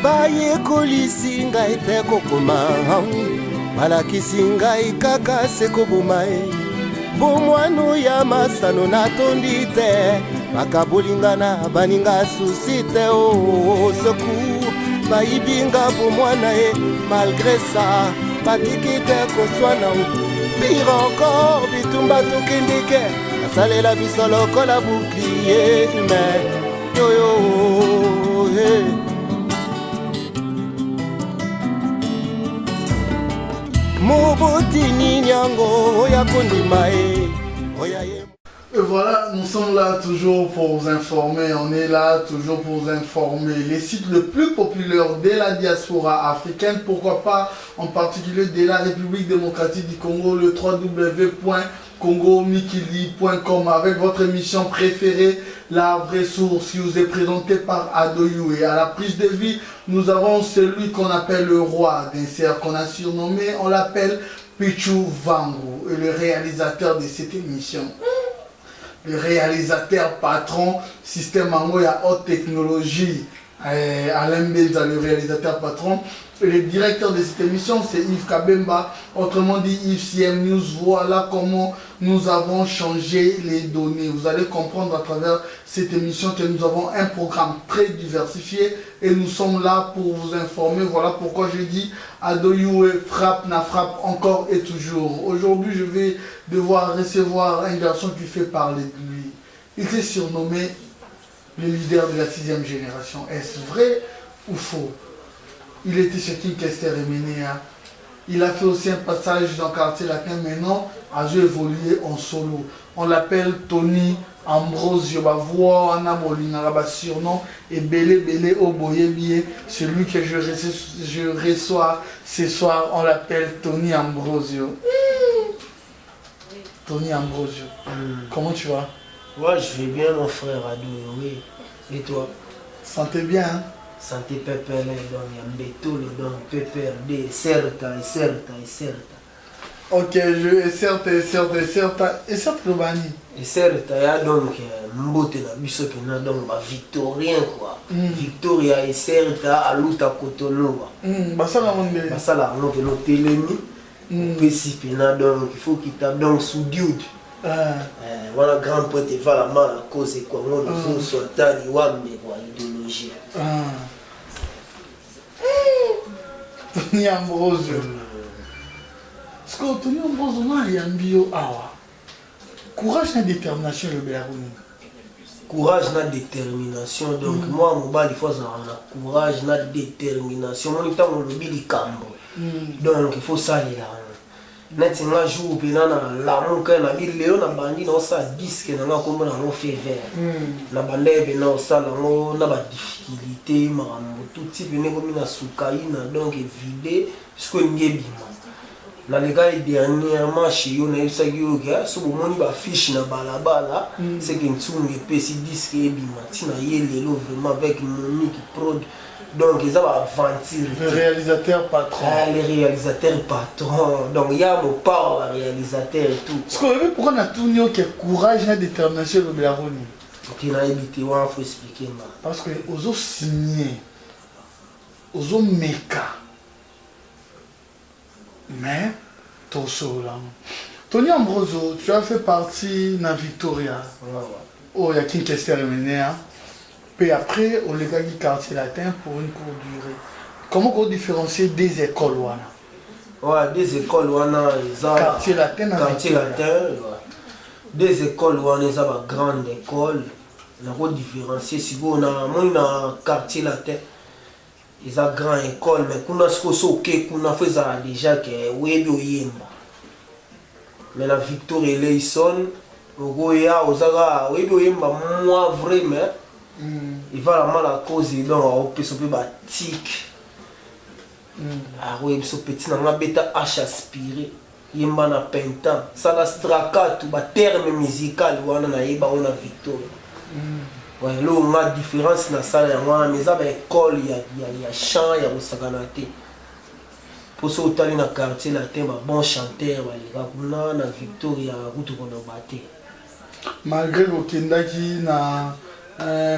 baye kolisi ngai te kokoma balakisi ngai kaka se koboma ye bomwano ya masano natondi te bakabolingana baninga susi te o seku bayibinga bomwana ye malgré ça batiki te koswana pire encore bitumba tokindike nasalela biso lokola bouclier humain yoyo hey. Et voilà, nous sommes là toujours pour vous informer, on est là toujours pour vous informer. Les sites les plus populaires de la diaspora africaine, pourquoi pas en particulier de la République démocratique du Congo, le www.congomikili.com avec votre émission préférée, La Vraie Source, qui vous est présentée par Adoyou. Et à la prise de vie, nous avons celui qu'on appelle le roi d'un cerf qu'on a surnommé, on l'appelle Pichu Vangu, et le réalisateur de cette émission. Le réalisateur patron, système Mango, il y a haute technologie. Alain Benza, le réalisateur patron. Et le directeur de cette émission, c'est Yves Kabemba, autrement dit Yves CM News. Voilà comment nous avons changé les données. Vous allez comprendre à travers cette émission que nous avons un programme très diversifié et nous sommes là pour vous informer. Voilà pourquoi je dis Adoyoué frappe, na frappe encore et toujours. Aujourd'hui, je vais devoir recevoir un garçon qui fait parler de lui. Il s'est surnommé le leader de la 6e génération. Est-ce vrai ou faux? Il était chez King Kester et Ménéa. Il a fait aussi un passage dans le quartier latin. Maintenant, a évolué en solo. On l'appelle Tony Ambrosio. Voix, on a un surnom. Et Belé Oboyebié. Celui que je reçois ce soir, on l'appelle Tony Ambrosio. Tony Ambrosio. Comment tu vas? Ouais, je vais bien, mon frère Ado. Oui. Et toi? Santé bien, hein? Santé pépère, donc Yambeto, donc pépère, certa. Ok, je certes, le bani. Et certa, il y a donc Mbote na biso pena donc victorien quoi. Victoria et certa à l'outa Cotonou. Basala monde. Basala on que no telemi. Pesi pena donc il faut qu'il tape donc sous Dieu. Voilà grand pote va la mal à cause de quoi on soit tani wambe quoi idéologie. Tony Ambrosio. Parce que Tony Ambrosio n'a rien bio awa. Courage et détermination le Bélaroni. Courage et détermination. Donc moi mon bal il faut avoir courage et détermination. Mon temps on le dit cambo. Donc il faut ça là. Maintenant jour penana la mon quand na bi léo na bandi na ça disque na comme na mo fait vert. Na bandé na ça na ba difficulté marambo tout type ne comme na sukaina donc vidé parce que ngébima. Na les gars dernièrement chez yo na ça yo ga so bo moni ba fiche na balabala c'est que ntunge pesi disque ebima tina yelelo vraiment avec Moni qui prod. Donc ils ont aventure. Le réalisateur patron. Les réalisateurs patrons. Donc il y a mon part réalisateur et tout. Parce que pourquoi on a tout dit que courage et détermination le Bélaroni. Tu n'as évité, il faut expliquer. Parce que aux autres signés, aux autres méca. Mais, tout là. Tony Ambrosio, tu as fait partie de Victoria. Oh, il y a King Kester et Ménéa. Puis après, on les gars du quartier latin pour une courte durée. Comment on différencie des écoles wana? Ouais, des écoles wana, ils ont quartier latin. Quartier latin, des écoles wana, ils ont une grande école. On a différencier si on a un quartier latin, ils ont une grande école, mais qu'on a ce qu'on a fait ça déjà que webi oyemba. Mais la Victoria Leison, Ogoya, Ozaga, webi oyemba moi vraiment. Il va la mal à cause de donc on peut batik. Ah oui, ce petit n'a bêta H aspiré. Yemba na peintant. Ça la straka tout ba terme musical wana na yeba on a Victoria. Ouais, là on a différence na ça ya wana mais ça école il y a chant il y a musaganate. Pour ça autant na quartier latin ba bon chanteur ba les gars na Victoria kutu kono baté. Malgré le Kendaki na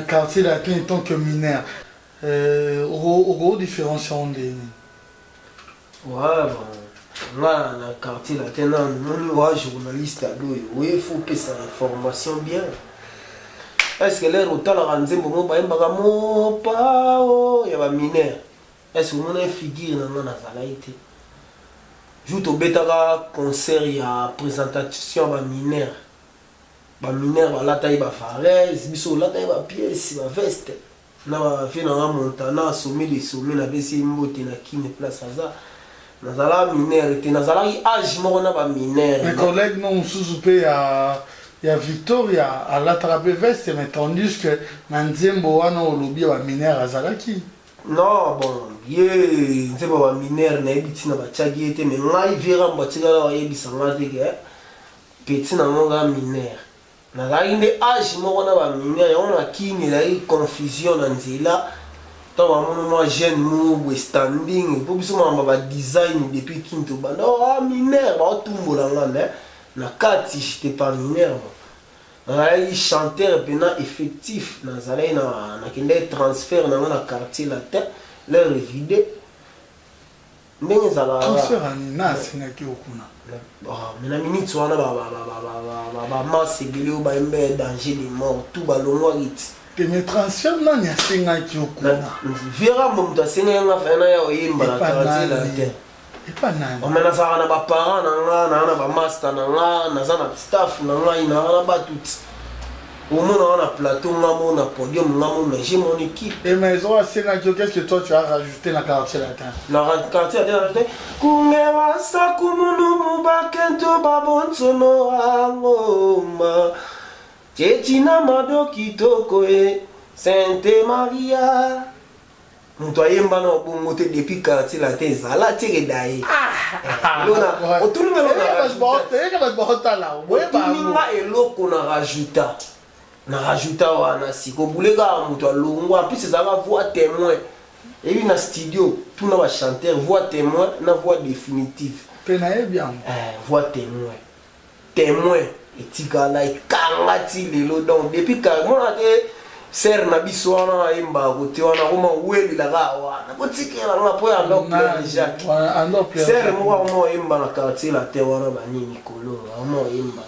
quartier latin en tant que mineur. au différenciant des ouais bon là na quartier là tena mon journaliste ado oui faut que ça information bien est-ce que l'air autant la nzembo mo ba yemba mo pa o ya ba mineur est-ce que mon figure na zalaite joue to betaka concert ya présentation ba mineur ba taille ba farès biso la taille ba pièce ba veste na ba fi na montana sommet les sommets na besi mbote na kine place aza na zala mineur te na zala âge mo na ba mineur mes collègues non sous-soupé ya Victoria à l'attraper veste mais tandis que na nzembo wana olobi ba mineur azalaki non bon ye nzembo ba mineur na ebiti na ba tchagi ete mais ngai vera mbatika la yebisa ngate ke petit na monga mineur na zali nde âge moko na ba mineur yango na kini la confusion na nzela to ba mono jeune mu standing po biso mamba ba design depuis kinto banda ah mineur ba tumbola ngane na kati j'étais pas mineur il chanteur pena effectif na zali na kende transfert na quartier la tête leur vidé ndenge zala transfert na singaki okuna mais na minute wana ba masse geli ba embe danger de mort tout balongo git mais transfert nani asingaki okuna vera mumta singa nga fana ya oyimba na quartier la tête et pas nani on mena ça na ba parents na ba master na za na staff na na ba tout au moins on a plateau on a podium mais j'ai mon équipe et mais ils ont assez qu'est-ce que toi tu as rajouté dans quartier latin na quartier latin rajouté kungewa sakumunu mubakento babonsono angoma Tchina madoki toko e Sainte Maria Mtu ayemba na bongote depuis quartier latin zala tire dai lona otuninga lona eloko na rajouta wana siko buleka mutu alongwa en plus ezala voix témoin et une studio tout na ba chanteur voix témoin na voix définitive penaye bien voix témoin etikala ikangati lelo donc depuis ka mona te ser na biso wana imba kote wana koma weli la wana kotikela na po ya ndo Jacques ser mo imba na quartier la te wana banini kolo mo imba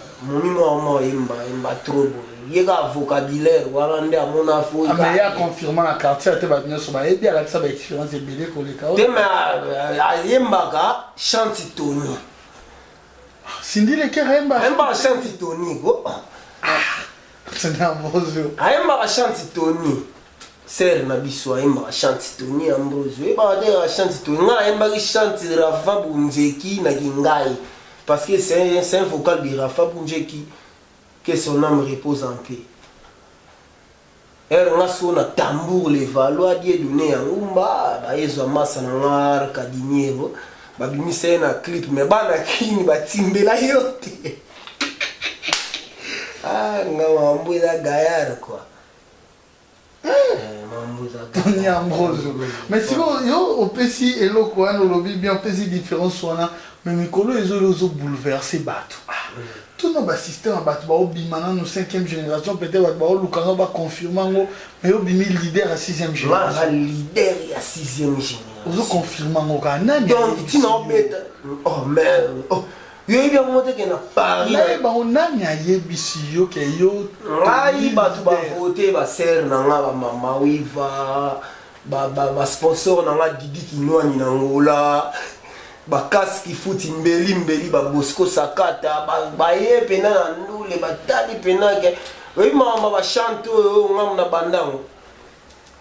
mo imba trop yega vocabulaire wana nde amona fo mais ya confirmant la quartier te ba nyoso ba ebi ala ça ba expérience ebele ko le ka te ma yembaka chanti Tony Cindy le keremba chanti Tony go c'est Ambrosio ayemba chanti Tony ser na biso ayemba chanti Tony Ambrosio e ba de chanti Tony nga ayemba ki chanti Rafa Bunjeki na Kingai parce que c'est un vocal de Rafa Bunjeki que son âme repose en paix. Er nga so na tambour les valois die donné ya ngumba ba yezo masa na ngar kadiniero ba bimise na clip me bana kini ba timbela yote nga mambuza gayar quoi mambuza Tony Ambrosio mais si yo opesi eloko wana lobi bien opesi différence wana mais mikolo ezo bouleverser bato tout notre système à maintenant nous 5e génération peut-être va confirmer mais au bimi leader à 6e génération leader à 6e génération vous confirmez donc tu n'as pas oh merde oh yo bien monter que na Paris ba on a yebisi yo ke yo ai ba tu ba voter ba ser na nga ba mama wiva ba sponsor na nga Didi Kinwani na ngola ba kaski futi mbeli ba Bosco Sakata ba ye pena na ndule ba tali pena ke we mama ba chanto ngam na bandango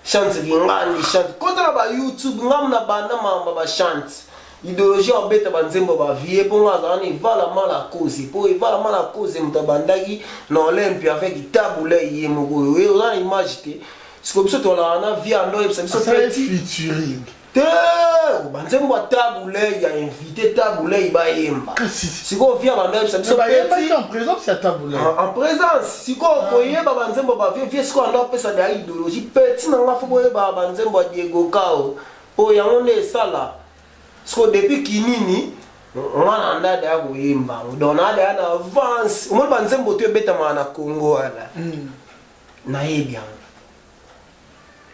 chante ngani chante kontra ba YouTube ngam na banda mama ba chante idéologie obeta banzembo ba vie pour nga ni vala mala cause pour vala mala cause mutabandaki na Olympia avec tabule yemoko we ona image te siko biso to la na via ndo biso petit featuring te banzembo tabule ya invité tabule ba yemba siko via ba ndo biso petit en présence ya tabule en présence siko koye ba banzembo ba vie siko ndo pesa da idéologie petit na nga fo ba banzembo Diego Kao po yango ne sala so depuis kinini mwana ndada ya kuyimba donada yana avance umwe banzembo to beta mana Congo ala na yebia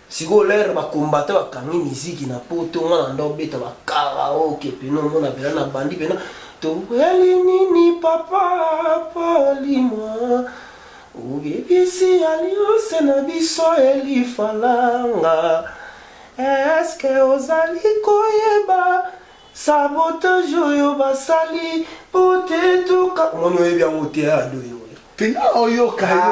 siko l'air bakombata bakangi miziki na poto ngana ndo beta bakaraoke peno mona pena na bandi pena to nini papa polimo ubibisi aliose na biso elifalanga eske ozali koyeba sabotage oyo basali potetuka moni oyebi yango te ado yo Pinga oyoka yo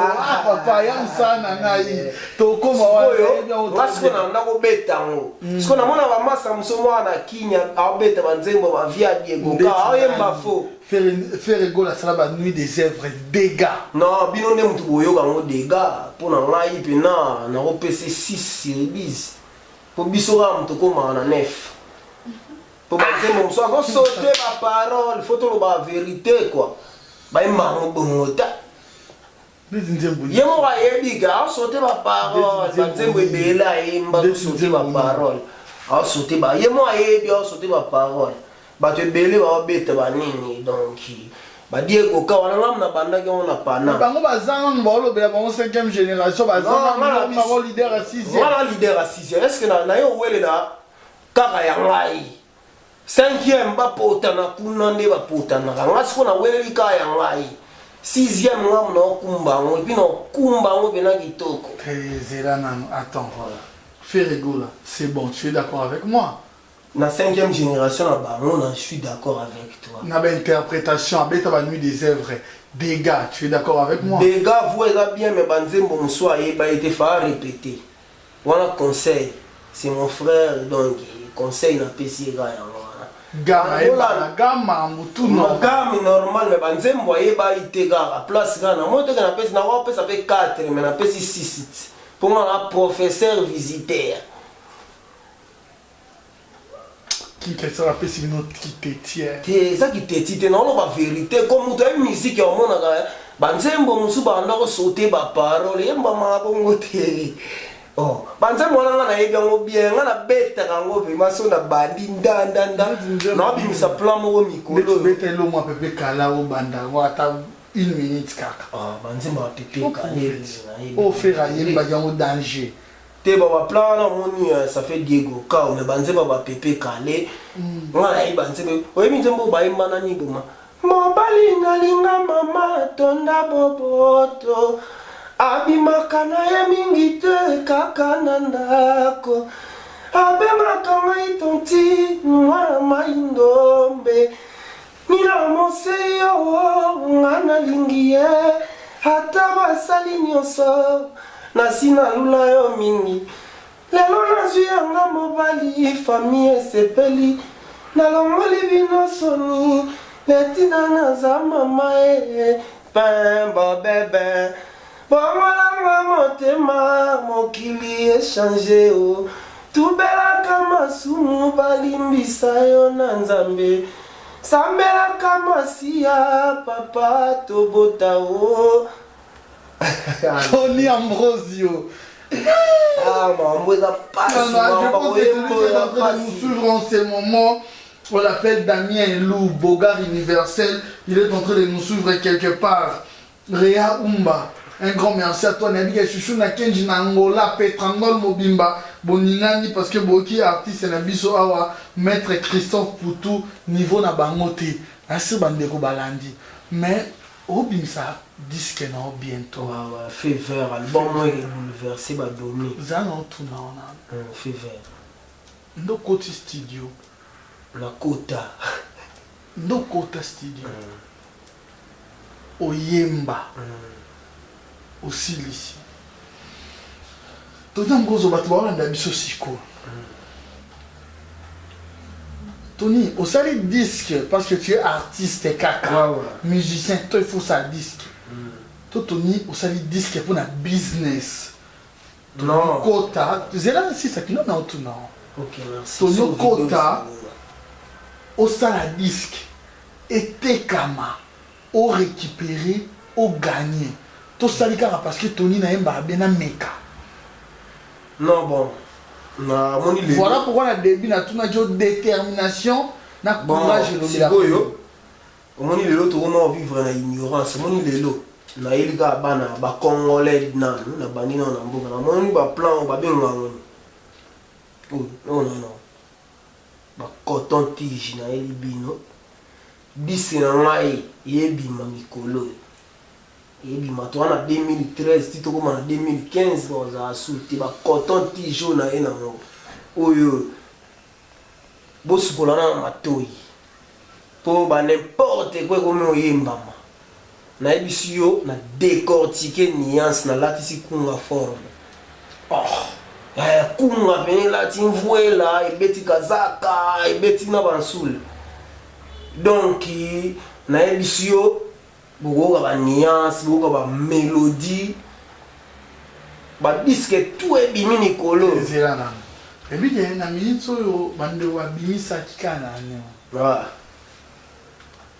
papa yamsana ngai tokoma oyo ngasiko na ndako betango siko na mona ba masa musomo na kinya abeta banzembo ba via Diego ka oyemba fo faire gola sala ba nuit des œuvres dégâts non bino ne mutu boyoka ngo dégâts pona ngai pena na opc 6 sur 10 po biso ga mutu koma na 9 po banzembo muso ko sauter ba parole faut to ba vérité quoi ba imango bongota yemo wa yebiga sauter ba parole banzembo ebela yemba sauter ba parole a sauter ba yemo wa yebi a sauter ba parole ba te bele ba beta ba nini donc ba Diego ka wana ngamna banda ke ona pana bango bazanga ngolo bela bango 5e génération bazanga ngolo leader à 6e wala leader à 6e est-ce que na yo wele na kaka ya ngai 5e ba potana kuna nde ba potana ngasi kona wele ka ya ngai 6e ngam no kumba ngo bino kumba ngo bena kitoko attends voilà fais rigoler c'est bon tu es d'accord avec moi na 5e génération na bango na je suis d'accord avec toi na ba interprétation abeta ba nuit des œuvres dégâts tu es d'accord avec moi dégâts vous êtes bien mais banzembo mswa yeba été fa répéter voilà conseil c'est mon frère donc conseil na pesi ga ya Gama mutu no gama normal mais banzembo yeba ite ga place ga na moto na pesi na wa pesa avec 4 mais na pesi 6 pour moi la professeur visiteur qui ça la pesi notre qui tétier te ça qui tétier non la vérité comme tu as musique au mona ga banzembo musu banda ko sauter ba parole yemba ma bongo te oh banzembo na na yega ngo bien na beta kango be maso na bandi ndanda na bi misa plan mo mikolo beta lo mo pepe kala o banda wata 1 minute kaka ah banzembo pepe kala o faire yemba yango danger te baba plan na moni ça fait Diego ka mais banzembo ba pepe kale ngala yi banzembo oyi minzembo ba imana ni boma mobali ngalinga mama tonda boboto abimaka na ye mingi te kaka na ndako abemaka ngai tonti mwana maindombe nina mose yo nga nalingi ye ata basali nyonso nasi nalula yo mingi lelo nazwi yanga mobali fami esepeli nalongoli bino soni letina naza mama e pembo bebe bomolanga motema mokili echange o tubelaka masumu balimbisa yo na nzambe sambelaka masiya papa tobota o Tony Ambrosio ah mambo eza pasi je pense que celui qui est en train de nous suivre en ce moment on l'appelle Damien Lou Bogart universel il est en train de nous suivre quelque part Réa Umba un grand merci à toi Nabi Chouchou na Kenji na Angola Petrangol Mobimba boningani parce que boki artiste na biso awa maître Christophe Poutou niveau na bangote asi bandeko balandi mais obimsa disque na bientôt ouais Fever album moi il bouleversé ba domi zana tuna ona Fever ndo koti studio la kota ndo kota studio oyemba osilisi toza ngozo bato baolanda biso sikoyo Tony osali disque parce que tu es artiste kaka musicien toi il faut ça disque toi Tony osali disque pour na business non kota zela si ça kino na otuna ok merci Tony kota osala disque etekama o récupérer o gagner tout ça parce que Tony na yemba bien meka non bon na moni le voilà pourquoi na début na tuna jo détermination na courage le boyo moni le lot on vivre na ignorance moni le lot na ilga bana ba congolais na bani na mboka na moni ba plan ba benga ngoni Oh, non, non, non. Bah, coton-tige, na elibino. Disque na ngai, yebima mikolo. Yebima, toi na 2013, tito comme en 2015, on a sauté. Bah, coton-tige, na ena mo. Oyo. Boss bolana matoi. Pour bah, n'importe quoi comme yembama. Na ebisio, na décortiquer nuance, na latisi kunga forme. Oh. Kunga veni lati mvuela, ebeti kazaka, ebeti na bansule. Donc, na ebisio, bokoka ba nuance, bokoka ba mélodie, ba disque tout ebimi nikolo. Ezela na. Ebi de na minute oyo bande wa bimisa kikana ne. Voilà.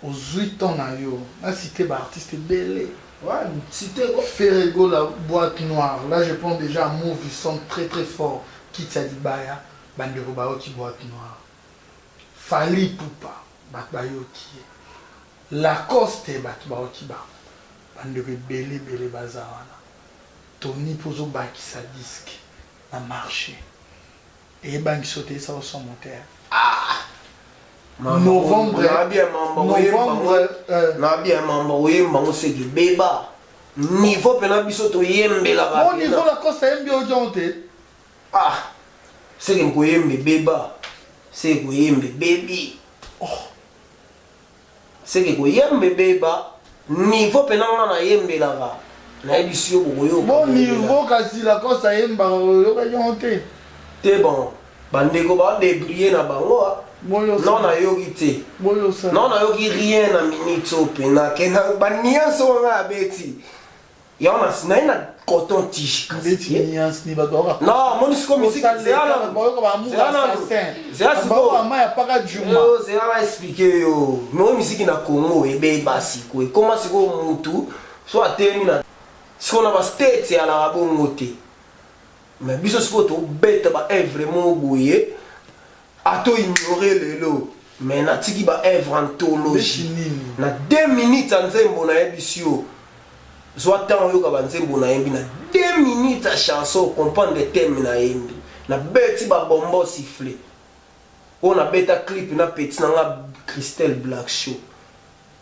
Aux 8 ans na yo, na cité ba artiste belé. Ouais, c'était quoi? Ferrego, la boîte noire. Là, je pense déjà à Move, ils sont très très forts. Kitsadibaya, Bandero Baoki, boîte noire. Fali Poupa, Batbayoki. Lacoste, Batbaoki, Bandero Belé, Belé Bazawana. Tony Pozo Baki, sa disque, a marché. Et Bank sauté ça au son moteur. Ah! Novembre, na bien mambo yemba museki beba niveau pena biso to yembe la ba. Bon niveau la cause c'est mbio jonte. Ah, c'est que ko yembe beba, c'est ko yembe baby. Oh. C'est que ko yembe beba niveau pena na yembe la ba. Na ebisio bo yo. Bon niveau kasi la cause c'est mba yo ka jonte. Te bon, bandeko ba débrier na bango. Non, na yogi te. Non, na yogi rien na minute open. Na kena ba nuance wanga beti. Ya on a sina coton tige. Beti nuance ni ba doka. Non, mon disco musique c'est là. C'est là c'est bon. Ma ya paka juma. C'est là expliquer yo. Mon musique na Congo ebe basi ko. Comment c'est ko mutu soit termina. Si on a ba state ya la bongo te. Mais biso c'est ko to bête ba vraiment boyer. Ato ignorer le lot. Mais na tiki ba œuvre anthologie. Na 2 minutes nzembo na ebisio. Soit tant yo ka ba nzembo na yembi na 2 minutes à chanson comprendre les thèmes na yembi. Na beti ba bombo siffler. On a beta clip na petit na Christelle Black Show.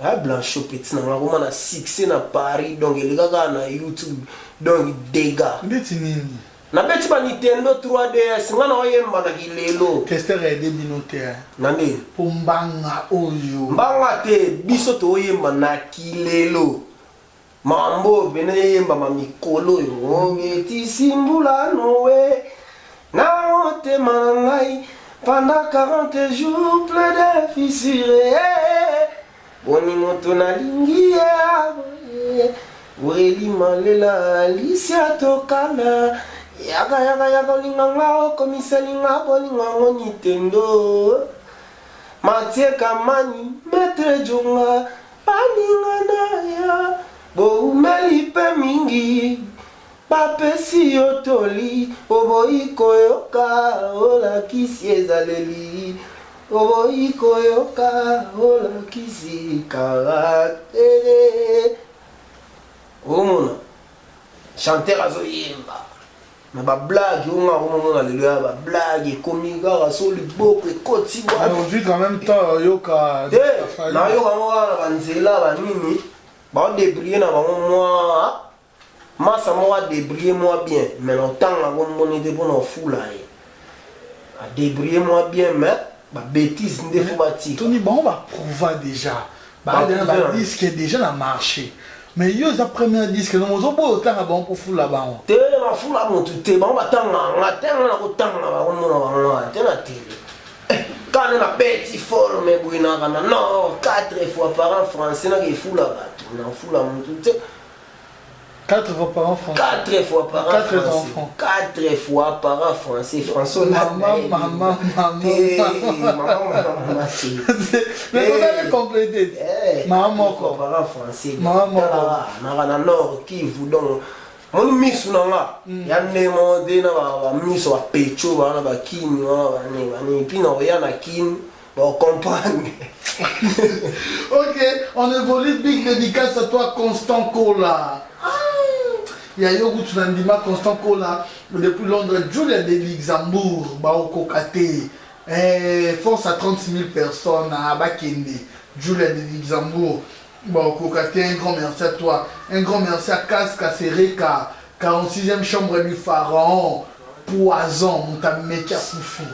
Ah Blanchot petit na ngoma na succès na Paris donc il gaga na YouTube donc dégâts. Beti nini? Na beti ba Nintendo 3DS ngana oyemba na kilelo. Tester de binote. Nani? Pumbanga oyo. Mbanga te biso to oyemba na kilelo. Mambo bene yemba ma mikolo yo ngeti simbula nowe. Na ote mangai pendant 40 jours plein de fissures. Boni moto na lingi ya. Weli malela Alicia tokana. Yaga linganga komisa linga bolinga Nintendo. Mathieu Kamani Maître Jonga Paninga ya Bo melipe mingi Bapesi yotoli Oboi koyoka Ola kisi ezaleli Oboi koyoka Ola kisi karatere. Omona chanteur azoyemba. Mais ba blague on a vraiment alléluia ba blague comme gars sur le beau que koti ba aujourd'hui quand même temps yoka na yoka moi ba nzela ba nini ba débriller na ba moi massa moi débriller moi bien mais longtemps na bon monité pour na foula a débriller moi bien mais ba bêtise ndé faut bâti Tony bon va prouver déjà ba disque déjà na marché. Mais yo za premier disque no mozo bo tanga bon pour fou là-bas. Te na fou là bon tout te bon batanga na tanga na ko tanga ba on na te na télé. Quand on a petit forme buina kana non 4 fois par an français na ki fou là-bas. Na fou là mon tout. 4 fois par an français. 4 fois par an. 4 enfants. 4 fois par an français. Français maman. Mais on avait complété. Maman quoi par an français. Maman na nord qui vous donc mon miss nanga ya ndemo de na ba miss wa pecho ba na ba kini wa ni pino ya na kin bon comprendre. Ok, on évolue, big dédicace à toi Constant Cola. Il y a Yogu Tunandima Constant Kola, depuis Londres, Julia de Luxembourg, Baoko Kate, force à 36 000 personnes à Bakende, Julia de Luxembourg, Baoko Kate, un grand merci à toi. Un grand merci à Kaska Sereka, 46e chambre du Pharaon, Poison, Montamekia Foufi.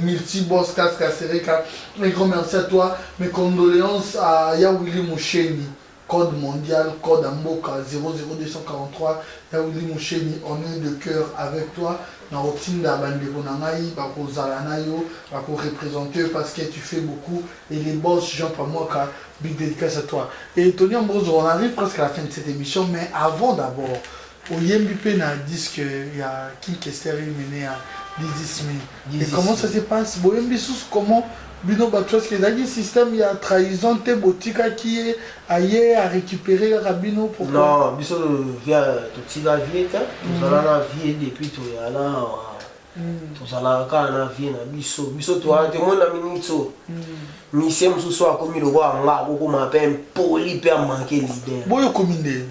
Multi-boss Kaska Sereka, un grand merci à toi. Mes condoléances à Yawili Moucheni. Code mondial, code Amboka 00243, Yaouli Moucheni, on est de cœur avec toi. Dans le team d'Abandeko Nangaï, Bako Zalanayo, Bako représenté parce que tu fais beaucoup. Et les boss, Jean Pamoka, big dédicace à toi. Et Tony Ambrose, on arrive presque à la fin de cette émission, mais avant d'abord, au YMBP, on dit qu'il y a King Kester mené à 10 000. Et comment ça se passe? Bon, comment Bino Batouas, qu'il y a un système, il y a trahison, tes boutiques qui est ailleurs à récupérer Rabino pour. Non, biso via tout la vie, nous allons la vie depuis tout et là, tout ça là, quand on a vie, biso toi, tu montes la minute, mission ce soir comme le roi, on a beaucoup m'appelle poli per manquer l'idée. Bon, comme une.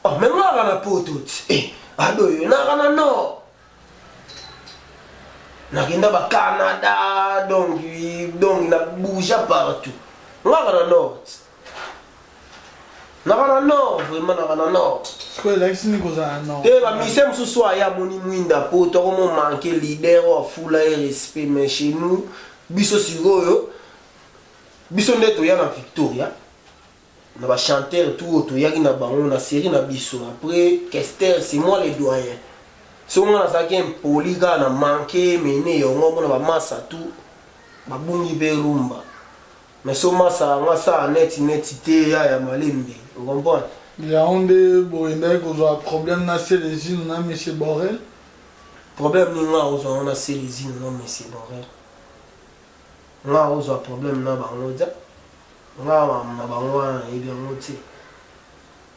Oh, même là, on a pas tout. Eh, ado, on a non. Nakenda ba Canada, donc il a bougé partout. On a dans le nord. Nakana nord, vraiment nakana nord. C'est quoi là, c'est un nord. Et la mission ce soir, il y a mon immuinde pour tout le monde manquer leader, foule et respect, mais chez nous, biso sigo, biso neto ya na Victoria. On va chanter tout, il y a une série na biso. Après, Kester, c'est moi le doyen. Si on a un poliga, on a manqué, mais on a masse à tout, on a boumi berumba. Mais si on a ça, net, il y a malimbe. Vous comprenez? Il y a un des problèmes, on a les îles, on a M. Borel. Problème, on a les îles, on a M. Borel. On a un problème, on a un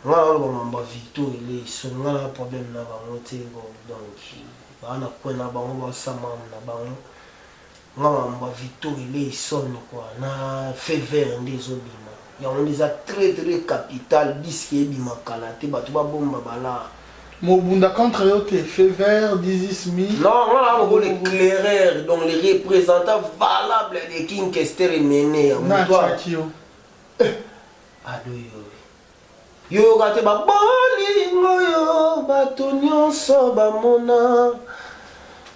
on a un Victor, il est un problème na bangote donc bana kwena bango basama na bango ngamba Victor il est sonne quoi na fait vert des obima ya on les a très capital disque ebima kalate batu ba bomba bala Mobunda contre yote fait vert 18 000. Non, on a l'éclaireur, donc les représentants valables de King Kester et Méné. Yo gate ba bolingo yo bato nyonso bamona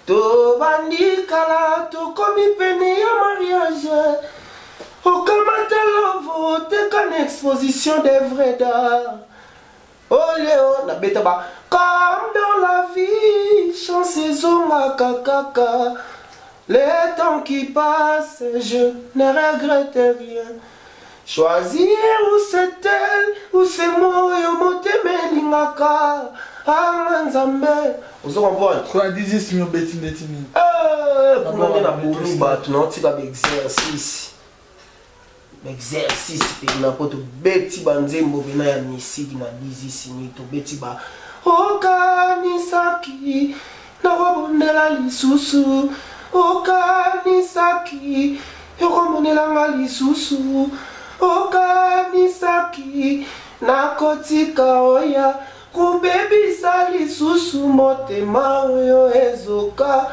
to bandikala to komi pene ya mariage okamata lovo te kan exposition d'œuvres d'art oh léo na beta ba comme dans la vie chances zonga kakaka les temps qui passent je ne regrette rien. Choisir où c'est elle, où c'est moi, yo mote melingaka, amanzambe. Vous comprenez? Quoi, 18 000 bêtines de timi. Pour nous, on a beaucoup de bateaux, on a un exercice. Exercice, on a pas de bêtis, banzembo, on a un ici, on a 18 000, on a bêtis, okanisaki, na robondela lisusu, okanisaki, yo robondela lisusu. Okanisaki nakotika oya kubebisa lisusu motema oyo ezoka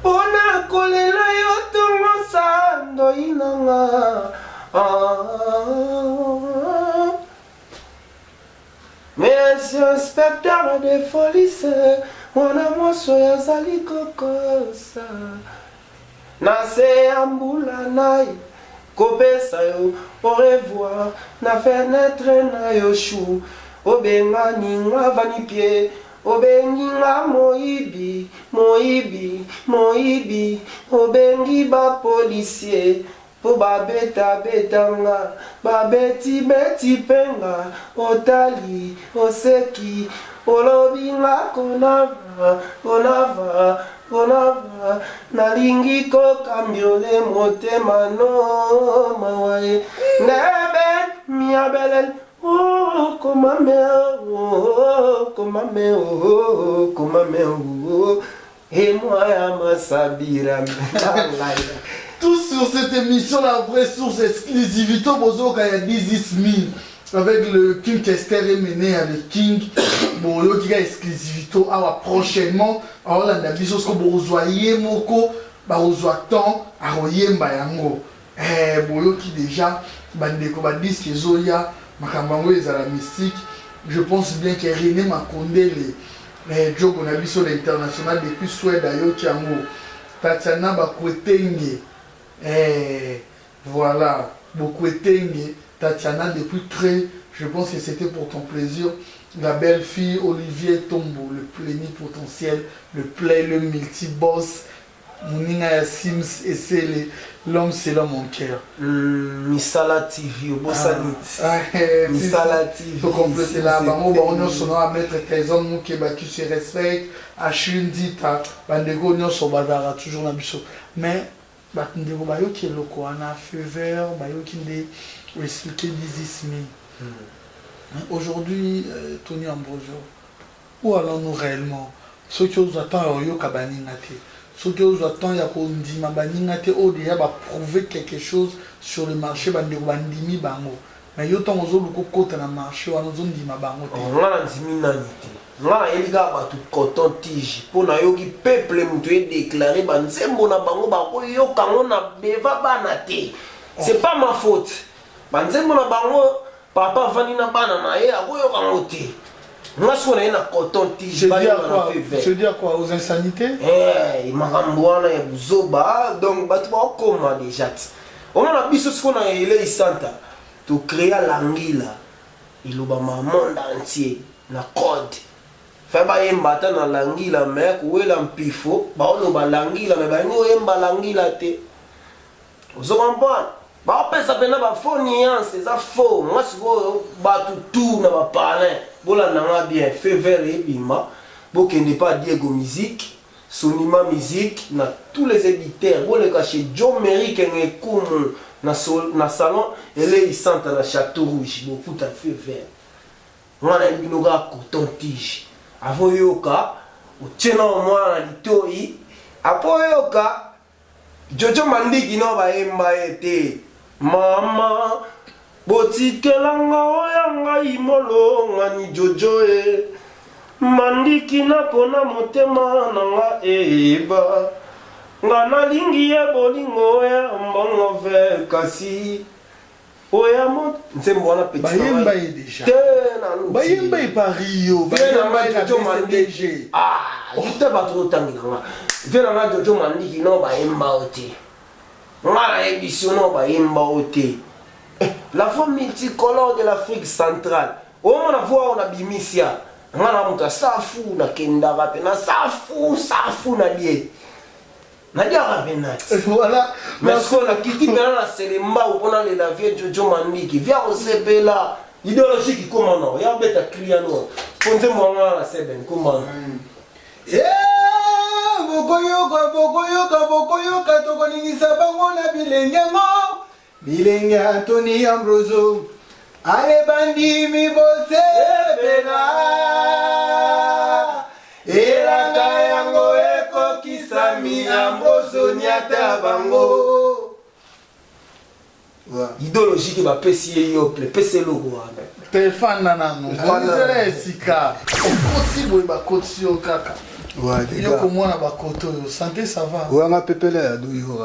pona kolela yo tongo sando inanga Monsieur inspecteur de police mwana moso yazali kokosa nase ambula naye kopesa yo au revoir na fenêtre na yo chou obenga ninga vani pied obengi nga moibi obengi ba policier po babeta betanga babeti penga otali oseki olobi nga konava nalingi kokambiole motema no mawaye nebe miabelel oh komame et moi ya masabira. Tout sur cette émission, la vraie source exclusivité, Bozoka, il y a 18 000. avec le King Tester est mené avec King. Bon, il y a exclusivité. Alors, prochainement, alors là, on a vu ce que vous voyez, Moko, vous voyez tant, à Royemba Yango. Bon, qui déjà, bandeko ba disque Zoya, Makambango et la mystique. Je pense bien que René Makonde, les Joe on a vu sur l'international depuis Suède à Yokiango. Tatiana Bakwetenge. Voilà, Bakwetenge. Tatiana depuis très, je pense que c'était pour ton plaisir. La belle fille Olivier Tombo, le plénipotentiel, le play, le multi-boss. Mounina Sims et c'est l'homme, c'est l'homme en cœur. Misala TV, au Bossanit. Misala TV. Il faut compléter là. On a mettre tes hommes qui se respectent. Achille dit, Bandego, on se badara toujours dans le biseau. Mais, Bandego, Bayo qui est loco, on a feu vert, Bayo qui est expliqué this is me. Aujourd'hui, Tony Ambrosio, où allons-nous réellement? Ce qui nous attend, c'est que ce que nous attendons, c'est qu'on déjà prouver quelque chose sur le marché. Mais il y a des gens qui ont un marché, on a dit on a dit coton tige pour que le peuple soit déclaré. C'est pas ma faute. Papa vani na bana na ye akoyoka ngote. Moi ce qu'on a na coton tige ba yo na fait. Je dis à quoi aux insanités? Makambo wana ya buzoba donc batu ba koma déjà. On a biso ce qu'on a ele santa to créer l'angila. Iloba ma monde entier na code. Fait ba yemba ta na l'angila mais ko wela mpifo ba oloba l'angila mais ba ngo yemba l'angila te. Ozo comprendre? Bah ça pena ba faux nuance c'est ça faux moi c'est ba tout na ba parler bola nanga bien fait vers et bima bokende pas Diego musique Sonima musique na tous les éditeurs bon le caché John Merrick ngekumu na salon ele il sente na château rouge beaucoup ta fait vert moi na binoga coton tige avant yoka o tena moi na litoi apo yoka Jojo Mandiki no ba emba ete Mama, botikelanga oyanga imolo ngani Jojo e Mandiki na pona motema nanga eba Ngana lingi ye bolingo ya mbongo ve kasi Oya mo nsembo na petit Bayemba e déjà Bayemba e Paris Bayemba e Jojo Mandiki ite batro tangina Vena na Jojo Mandiki no bayemba ote la forme multicolore de l'Afrique centrale. On a vu on a bimisia. On a montré safu na kenda rape na safu na lié. Na dia rapenat. Voilà. Mais ce qu'on a quitté maintenant la Selemba ou on a les laviers Jojo Mandiki. Viens au CP là. Idéologie qui commande. Il y a bête client non. Ponze moi la seben comment. Bokoyoka tokoningisa bango na bilenge Anthony Ambroso ale bandi mi bosebela elanga yango ekokisami Ambroso nyata bango idéologie qui va pesi yo pesi logo téléphone nanano voilà esika okoti boye bakoti yo kaka. Ouais, déjà comme moi na bakoto santé ça va. Ouais, on a pepele ya doyo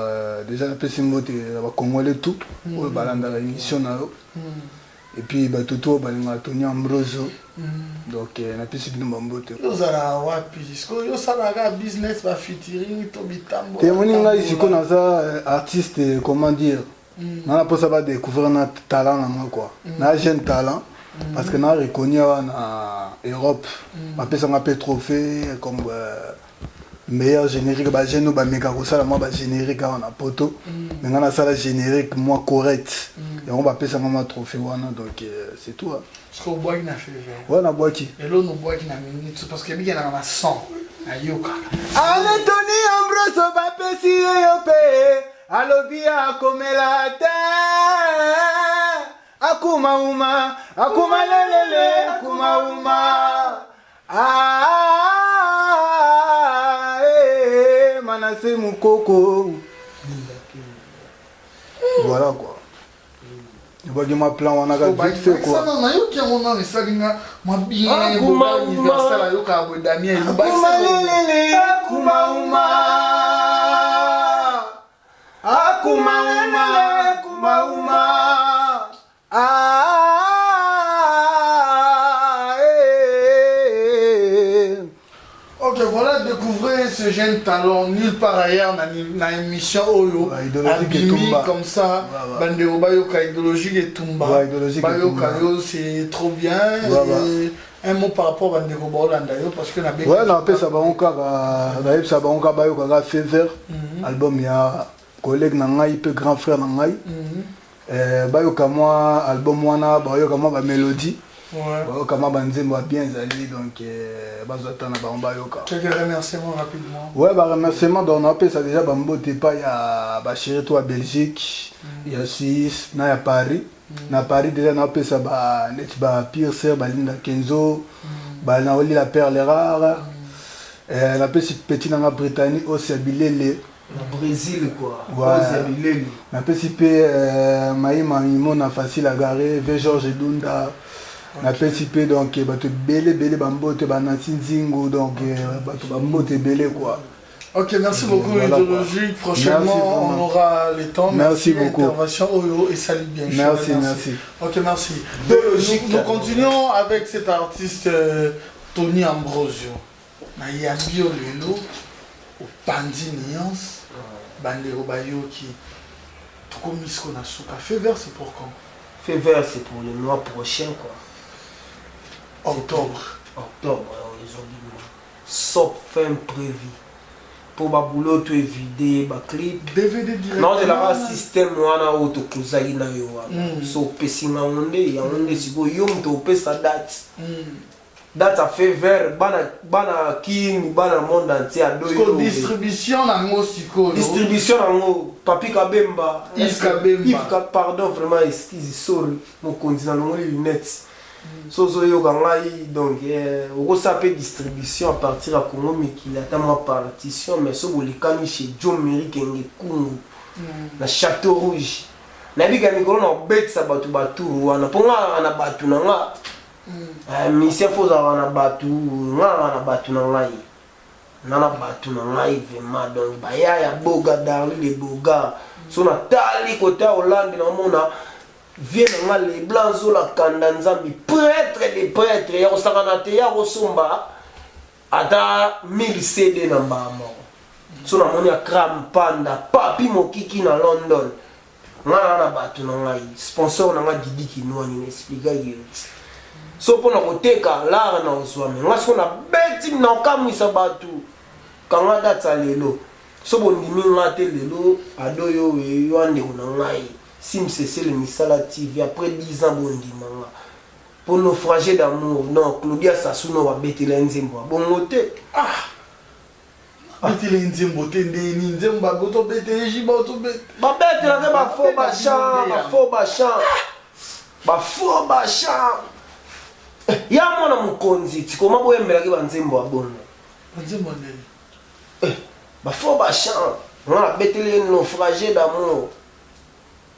déjà na pesi mbote ba congolais tout o balanda la émission na yo. Et puis ba toto balinga Tony Ambroso. Donc na pesi bino mbote. Yo zara wapi sko yo sala ga business ba featuring to bitambo. Te moninga ici qu'on a ça artiste comment dire. On a pas ça va découvrir notre talent là moi quoi. Na jeune talent. Parce que nous avons reconnu en Europe, on a fait trophée comme meilleur générique. J'ai nous avons générique en poto, mais on a ça générique moins correct. Et on va faire un trophée. Donc c'est tout. Parce qu'on boit qui n'a fait. Ouais, on a boit qui. Et là, on boit qui n'a minute parce qu'il y a un sang. Ayoka. Anthony Ambroso va pécier au pays. Alobia comme la terre. Akuma uma, akuma lelele, akuma uma. Manassé Moukoko. Voilà quoi. ebwaki mwa plan wana ka vite fait quoi nayoki yango nano esalinga mwa bien Akuma universel ayokaka boye Daniel Akumalele, akumauma. Akumauma, akumauma. Ok, voilà, découvrez ce jeune talent nulle part ailleurs dans l'émission Oyo. Abimi comme ça, Bandero Bayoka idéologique et Tumba. Bayoka yo, c'est trop bien. Un mot par rapport à Bandero Baolanda yo, parce que ouais, non, après ça va encore Bayoka Fever, album il y a collègue Nangai, peu grand frère Nangai. Bayoka moi, album wana, Bayoka moi, mélodie. Bayoka moi, banzembo bien zali, donc bazota na Bayoka. Quelques remerciements rapidement. Ouais, bah remerciements, donc on appelle ça déjà Bambo Tepa, il y a Bachiré toi Belgique, il y a Suisse, il y a Paris. Na Paris déjà on appelle ça Pire Sœur, Linda Kenzo, na Oli la Perle Rare. On appelle ça petit dans la Britannique, aussi à Bilele. Au Brésil quoi. Ouais. On appelle ça Maïma Mimona facile à garer, V Georges Dunda. On appelle ça donc bato belé Bambo te banasi Nzingo donc bato Bambo te belé quoi. Ok, merci beaucoup, voilà, idéologique. Prochainement, on aura les temps. Merci beaucoup. Intervention Oyo et salut bien. Merci. Ok, merci. Nous continuons avec cet artiste Tony Ambrosio. Nayambio Lelo, au Pandi Nuance, Bandero Bayoki. Tout comme Misko Nasuka. Fait vert, c'est pour quand? Fait vert, c'est pour le mois prochain quoi. Octobre. Octobre, ils ont dit sauf fin prévu. Pour ba boulot to vidéo ba clip DVD direct non de la système wana auto kuzali na yo wana so pesinga onde ya onde siko yo mto pesa date date a fait vert bana king bana monde entier ado yo distribution na ngo siko distribution na ngo papi kabemba Yves Kabemba pardon vraiment excuse sorry mon continent longo lunettes sozo yo gangai donc on s'appelle distribution à partir à Congo mais qu'il attend ma partition mais so bolikami chez John Merrick Kenge Kungu na Château Rouge na biga mikolo na bet sa batu wana ponga na batu na nga mission foza wana batu na batu na ngai na batu na ngai vraiment donc baya ya boga Darli les boga so na tali kota Hollande na mona viennent les blancs ou la kandanzambi prêtre des prêtres ya osakanate ya osomba ata 1000 CD na mbamo so na moni akram panda papi mokiki na London na batu na ngai sponsor na nga Didi Kinwani explica yo so pona koteka lara na oswame nga so na beti na kamwisa batu kanga data lelo so bondimi nga te lelo ado yo yo ande na ngai Sim c'est le Misala TV après 10 ans bondimanga pour naufrager d'amour non Claudia Sassuno va bêter l'enzembo bon moté bêter l'enzembo te ndeni nzemba goto bêter jiba to bêter ba bêter la ba faux bachan ya mona mukonzi tikoma boyembela ke banzembo abono nzembo ndeni ba faux bachan on a bêter les naufrager d'amour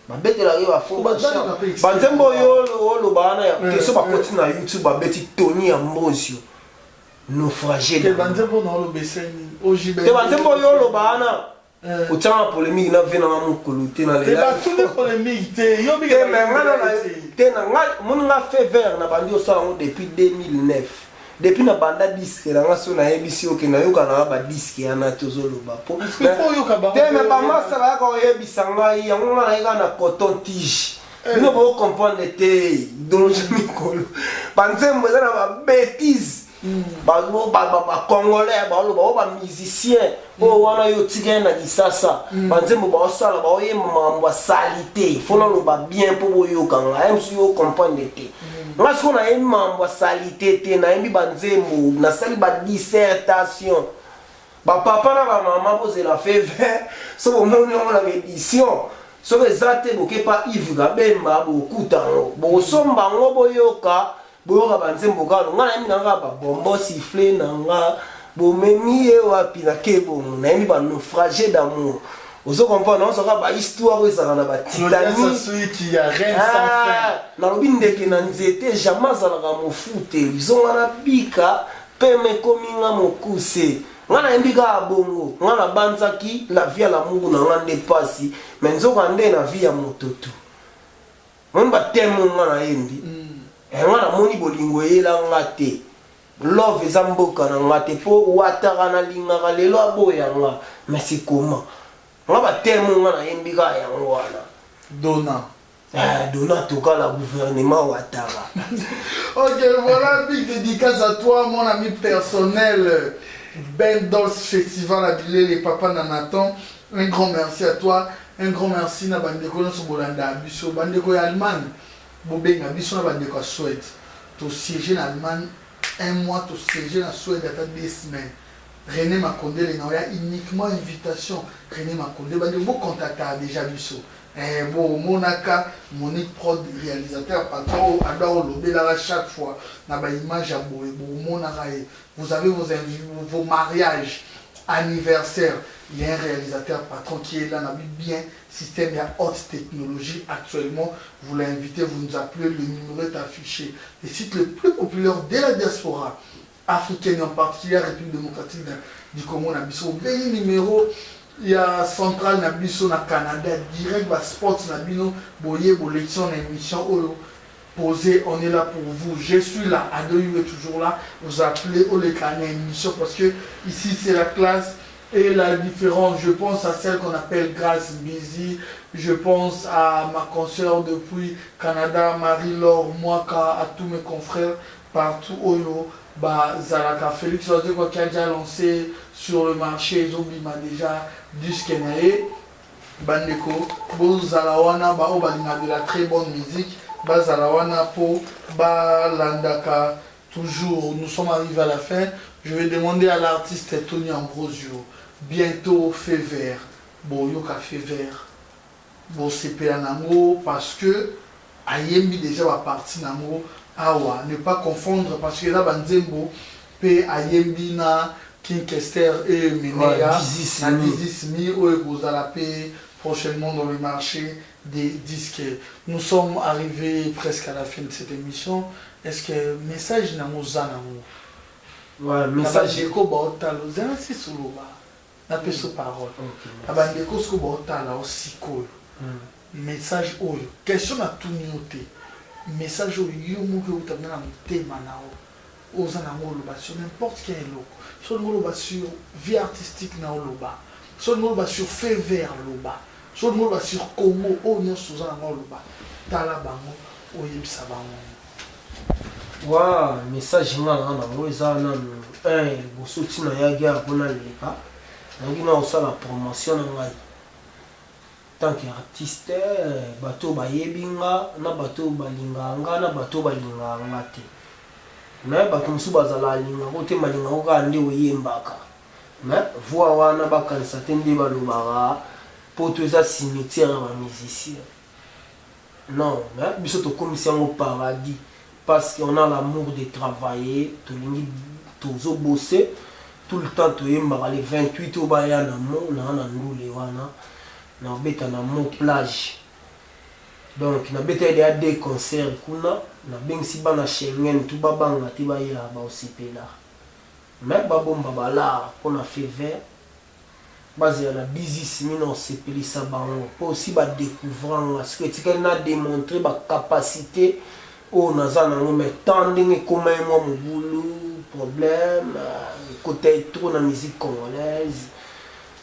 babeti la yo afo banzembo yo bana ya keso bakoti na YouTube babeti Tony Ambrosio naufragé ke banzembo na lo beseni ojibe te banzembo yo bana utanga polémique na vena na mukulu te na le ba toute polémique te yo bi te na mon nga fait vert na bandi osala ngo depuis 2009 depuis na banda disque na ngaso na ABC oke na yoka na ba disque ya na tozoloba po te me ba masala ya ko yebisa ngai yango na ega na coton tige bino bo comprendre te donc je mikolo banzembo na ba bêtise ba congolais ba musicien o wana yo tige na kisasa banzembo ba osala ba oye mambo salité faut na lo ba bien po boyoka ngai msu yo comprendre te nga siko na yembi mambo salité te na yembi banzembo nasali ba dissertation bapapa na bamama bozela feve so bomoni yango na édition soki eza te bokepa Yves Kabemba bokuta yango bosomba yango boyoka banzembo kalo nga na yembi na nga babombo siffle na nga bomemi ye wapi na ke bongo na yembi banaufrage d'amour Ozo comprendre, on sera ba histoire ezala na ba Titanic. Celui qui a rien sans fin. Na lobi ndeke na nzete jamais azalaka mofute. Izonga na bika peme kominga mokuse. Ngana embika abongo, ngana banzaki la vie à l'amour na ngande pasi, mais nzoka nde na vie ya mototo. On ba temo ngana yembi. Ngana moni bolingo yela ngate. Love ezamboka na ngate po wataka na lingaka lelo aboya nga. Mais c'est comment? On va tellement ngana yembika yango wana. Donna. Donna toka la gouvernement Ouattara. Ok, voilà, big dédicace à toi, mon ami personnel. Ben Dolce Festival à Bilé, les papas Nanatan. Un grand merci à toi. Un grand merci à Bandeko Bolanda, Abisso, Bandeko Allemagne. Bobeng, Abisso, Bandeko Suède. Tu sièges en Allemagne 1 mois, tu sièges en Suède à 2 semaines. René Makonde, il y a uniquement invitation. René Makonde, vous contactez déjà Abisso. Bon, Monaka, Monique Prod, réalisateur, patron, adore l'obéla chaque fois. N'a pas image à Boé, vous avez vos mariages, anniversaires. Il y a un réalisateur, patron qui est là, n'a bien système de haute technologie actuellement. Vous l'invitez, vous nous appelez, le numéro est affiché. Les sites les plus populaires de la diaspora africaine, en particulier la République démocratique du Congo, Nabiso. Le numéro. Il y a Central Nabiso na Canada, direct bas sports Nabino, boye, l'élection émission posé, on est là pour vous. Je suis là, Adoyu est toujours là. Vous appelez Olekane émission parce que ici c'est la classe et la différence. Je pense à celle qu'on appelle Grace Busy. Je pense à ma consoeur depuis Canada, Marie-Laure, moi, à tous mes confrères partout Oyo. Zalaka Félix qui a déjà lancé sur le marché, Zombie m'a déjà disque naé. Bandeko, Zalawana, de la très bonne musique. Zalawana po, Landaka, toujours. Nous sommes arrivés à la fin. Je vais demander à l'artiste Tony Ambrosio, bientôt fait vert. Bon, yoka fait vert. Bon, c'est Péanamo parce que Ayembi déjà va partir Namo. Awa, ne pas confondre parce que là, Banzembo, P. Ayembina, King Kester et Menea, Nadizismi, vous allez prochainement dans le marché des disques. Nous sommes arrivés presque à la fin de cette émission. Est-ce que message namo zanamo? Ouais, message. Abandeko baotalo, zanasi suluba. Na peso parole. Abandeko sko baotala osiko. Message oyo. Question à tout nioté. Message au yomuke ou t'as un thème aux anamoloba sur n'importe quel logo. Sur le sur vie artistique na loba. Sur le sur fait vert loba. Sur le sur Congo au nyon sous anamoloba. Talabango au yebisa bango. Wa message ngana na ngoza na bosuti na yagi abona leka. Ngina osala promotion na ngai. Tant qu'artiste, bateau bayebinga, na bateau balinganga, na bateau balinganga te. Mais bateau musu bazala linga, kote malinga oka ande oyembaka. Mais voix wana bakanisa te nde balobaka po to eza cimetière ya ba musicien. Non, mais biso to komisi yango paradis parce qu'on a l'amour de travailler, to lingi tozo bosser tout le temps to yembaka les 28 obaya na mo na ndule wana. Na beta na mon plage donc na beta il y a des concerts kuna na bengsi bana Schengen tout babanga ti ba ya ba osipela mais ba bomba bala pour na fever base ya la business mino osipelisa bango pour aussi ba découvrir parce que tu na démontrer ba capacité o naza na mais tanding comme moi mon boulot problème côté trop na musique congolaise.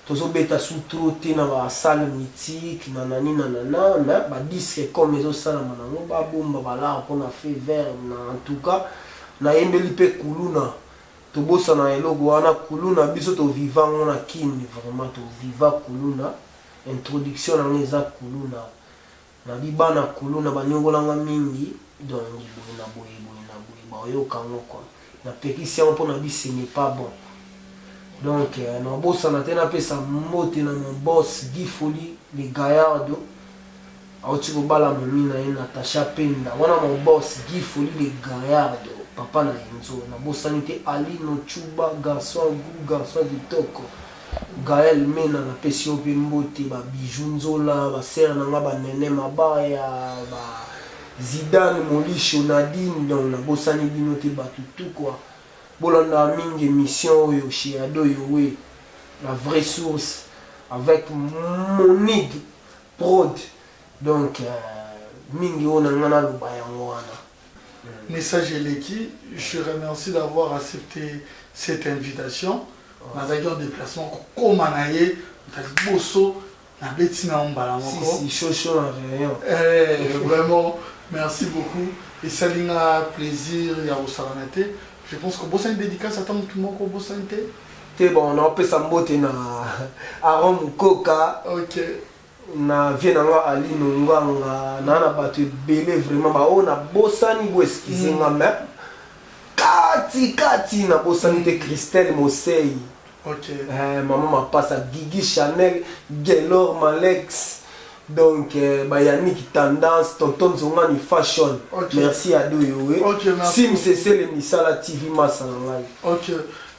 Tozo beta sous troté na ba salle mythique nanani nanana mais ba disque comme les autres salles manango ba bomba bala pour na fait vert en tout cas na yembeli pe kuluna to bossa na elogo wana kuluna biso to vivant na kini vraiment to viva kuluna introduction na ngeza kuluna na bibana kuluna banyongolanga mingi donc na boye ba yo kango quoi na pétition pour na bi ce n'est pas bon. Donc, mon boss a été appelé sa motte dans mon boss Guy Folie, les gaillards. Tu vas la mamina et Natacha Penda. Voilà mon boss Guy Folie, les gaillards. Papa na Enzo. Na boss a été Ali, no Chuba, garçon, goût, garçon du Toko. Gaël Mena na pesi ope mbote ba Bijou Nzola ba sere nanga ba Nene Mabaya ba Zidane Molisho Nadine donc na bosani bino te batutu quoi bolanda mingi émission oyo chez Ado Yowe la vraie source avec Monique Prod donc mingi ona ngana luba yango wana. Message Eleki, je remercie d'avoir accepté cette invitation. Nous avons un déplacement comme Manaye, Bosso, la Bettina Ombalamoko. Si, chaud, rien. Vraiment, merci beaucoup. Et ça a plaisir, il y a au Salamate. Je pense que Bossa une dédicace à tout le monde au Bossa. C'est bon, on a pu s'emboter à Rome Coca. Ok. Na vie nanga ali nonganga na batu belé vraiment ba on a bossani bo esquiser nga même kati na bossani de Christelle Mosei. OK. Maman m'a passé à Gigi Chanel, Gelor Malex. Donc ba Yannick Tendance, Tonton Zongani Fashion. Okay. Merci à Doyowe. OK, merci. Sim c'est l'émission TV Massangai. OK.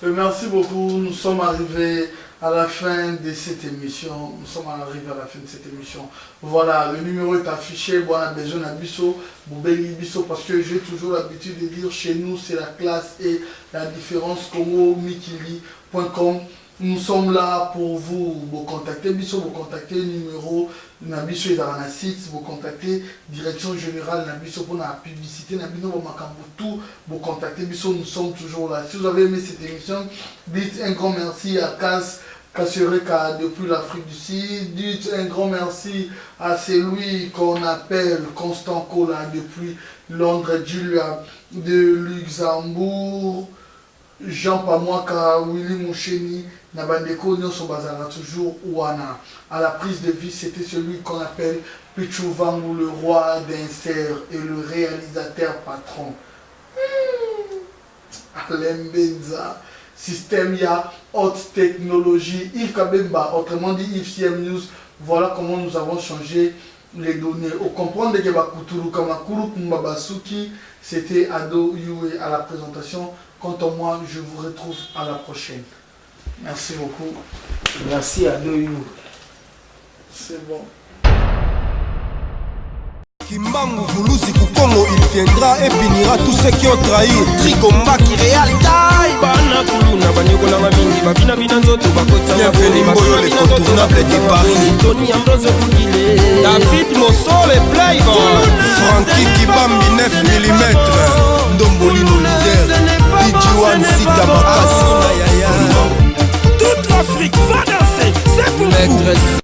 Merci beaucoup. Nous sommes arrivés à la fin de cette émission. Nous sommes arrivés à la fin de cette émission. Voilà, le numéro est affiché. Bon, on a besoin d'un bisso, Boubeli bisso, parce que j'ai toujours l'habitude de dire chez nous, c'est la classe et la différence. Congo Mikili.com. Nous sommes là pour vous contacter. Bisso, vous contacter numéro. Nabiso est dans la site. Vous contacter direction générale. Nabiso pour la publicité. Nabiso pour Makambutu. Vous contacter. Bisso, nous sommes toujours là. Si vous avez aimé cette émission, dites un grand merci à Kassereka depuis l'Afrique du Sud. Dites un grand merci à celui qu'on appelle Constant Kola depuis Londres, Julia de Luxembourg, Jean Pamouaka, Willy Moucheni, Nabandeko, Nyoso Bazara, toujours Ouana. À la prise de vie, c'était celui qu'on appelle Pichou Vangou, le roi d'Inser et le réalisateur patron. Alain Benza. Système, il y a haute technologie, Yves Kabemba, autrement dit Yves CM News. Voilà comment nous avons changé les données. Au comprendre que Bakuturu Kamakuru Mbabasuki, c'était Ado Yue à la présentation. Quant à moi, je vous retrouve à la prochaine. Merci beaucoup. Merci Ado Yue. C'est bon. Kimbangu Vuluzi Kukongo, il viendra et punira tous ceux qui ont trahi. Tricomba qui réal taille. Bana kuluna banyoko na mingi babina bina nzoto bakota. Bienvenue Mboyo les contournables de Paris. Tony Ambrose Kugile. David Mossole Playboy. Frankie Kibambi 9 mm. Ndombolino leader. Ijiwan Sita Makasi. Toute l'Afrique va danser. C'est pour vous.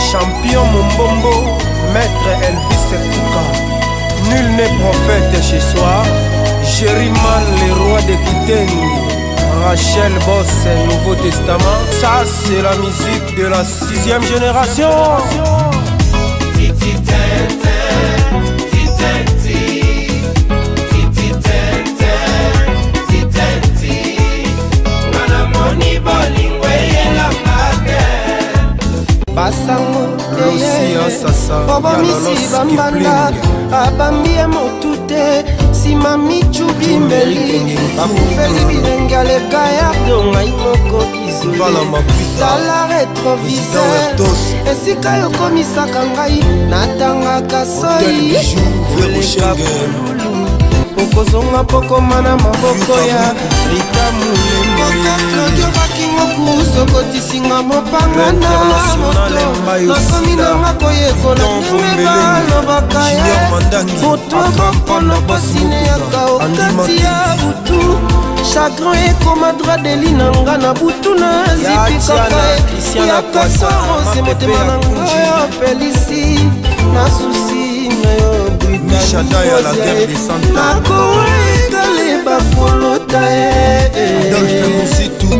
Champion Mombombo, maître Elvis Kouka. Nul n'est prophète chez soi. Jérimal, le roi de Kitengi. Rachel Boss, Nouveau Testament. Ça, c'est la musique de la 6e génération. basango obomisi bambanda abambie motu te nsima micubi mbeli bamufeli bilenge aleka yardo ngai moko izoltala retroviseur esika yokomisaka ngai natangaka soi oleka bululu okozonga pokoma na maboko ya rita mulemboyo bakingoku sokotisinga mopangana moto nakomi nanga koyekola ndenge balobaka ye moto bokono bosineyaka okati ya butu chagrin ekoma dradeli na nga na butu nazipikaka yaka sorose motema na nga opelisi na susi nayo nakowekale bakolota Adolphe Moussitou